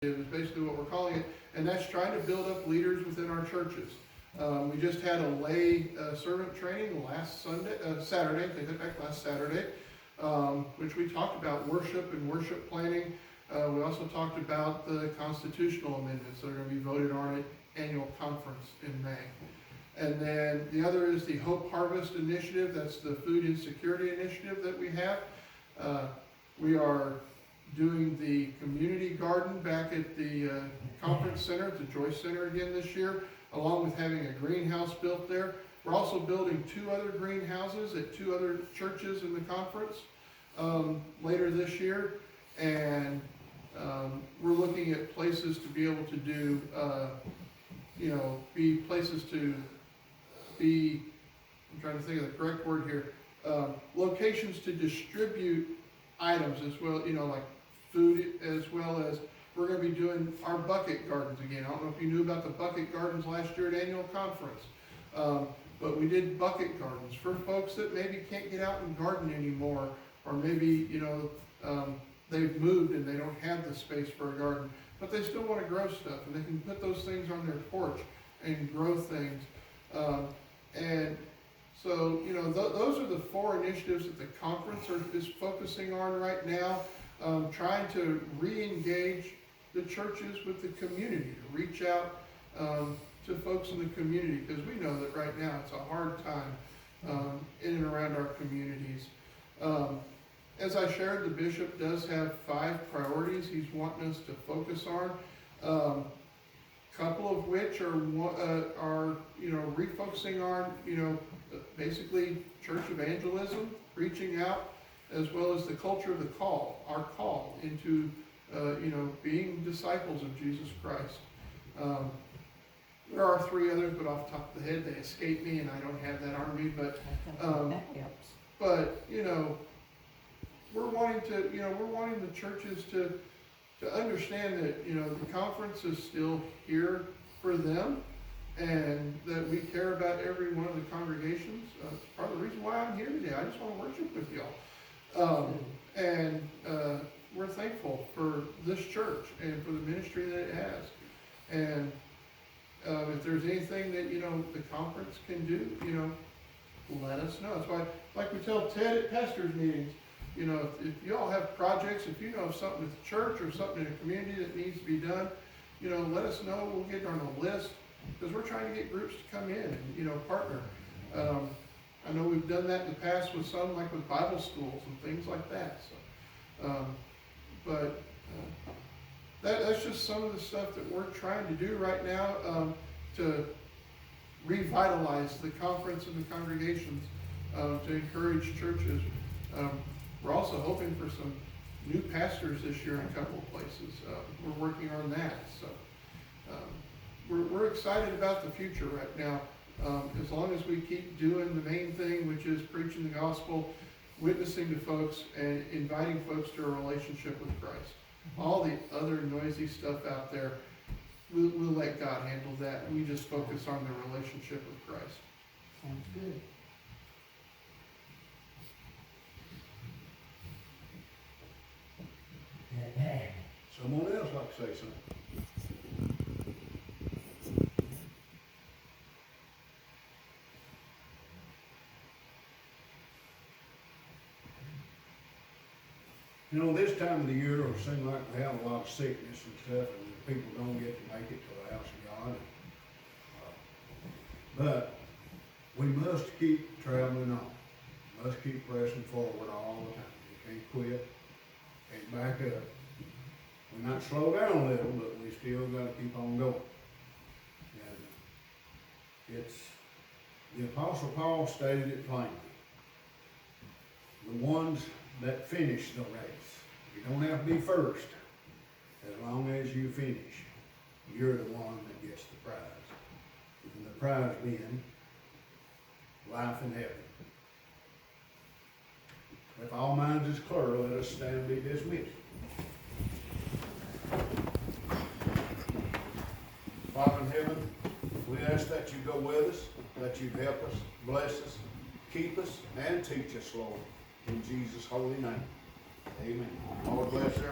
is basically what we're calling it, and that's trying to build up leaders within our churches. We just had a lay servant training last Saturday, take that back, last Saturday, which we talked about worship and worship planning. We also talked about the constitutional amendments that are going to be voted on at annual conference in May. And then the other is the Hope Harvest Initiative. That's the food insecurity initiative that we have. We are doing the community garden back at the conference center, at the Joyce Center again this year, along with having a greenhouse built there. We're also building 2 other greenhouses at 2 other churches in the conference later this year. And we're looking at places to be able to do, be places to be, I'm trying to think of the correct word here, locations to distribute items as well, like food, as well as we're going to be doing our bucket gardens again. I don't know if you knew about the bucket gardens last year at annual conference, but we did bucket gardens for folks that maybe can't get out and garden anymore, or maybe, they've moved and they don't have the space for a garden, but they still want to grow stuff, and they can put those things on their porch and grow things. And so, those are the 4 initiatives that the conference is focusing on right now, trying to re-engage the churches with the community, to reach out to folks in the community, because we know that right now it's a hard time in and around our communities. As I shared, the bishop does have 5 priorities he's wanting us to focus on. Couple of which are refocusing on, basically church evangelism, reaching out, as well as the culture of the call, our call into, being disciples of Jesus Christ. There are 3 others, but off the top of the head, they escape me, and I don't have that on me. But, we're wanting the churches to understand that, the conference is still here for them, and that we care about every one of the congregations. It's part of the reason why I'm here today. I just want to worship with y'all. And we're thankful for this church and for the ministry that it has. And if there's anything that, the conference can do, let us know. That's why, like we tell Ted at pastors' meetings, if you all have projects, if you know of something at the church or something in the community that needs to be done, let us know. We'll get on a list, because we're trying to get groups to come in and, partner. I know we've done that in the past with some, like with Bible schools and things like that. So, that's just some of the stuff that we're trying to do right now to revitalize the conference and the congregations, to encourage churches. We're also hoping for some new pastors this year in a couple of places. We're working on that. So we're excited about the future right now. As long as we keep doing the main thing, which is preaching the gospel, witnessing to folks, and inviting folks to a relationship with Christ. All the other noisy stuff out there, we'll let God handle that. We just focus on the relationship with Christ. Sounds good. Someone else like to say something? This time of the year, it seems like we have a lot of sickness and stuff, and people don't get to make it to the house of God. But we must keep traveling on. Must keep pressing forward all the time. We can't quit. Can't back up. We might slow down a little, but we still got to keep on going. And the Apostle Paul stated it plainly. The ones that finish the race. You don't have to be first. As long as you finish, you're the one that gets the prize. And the prize being life in heaven. If all minds is clear, let us stand and be dismissed. Father in heaven, we ask that you go with us, that you help us, bless us, keep us, and teach us, Lord. In Jesus' holy name. Amen. Lord bless everyone.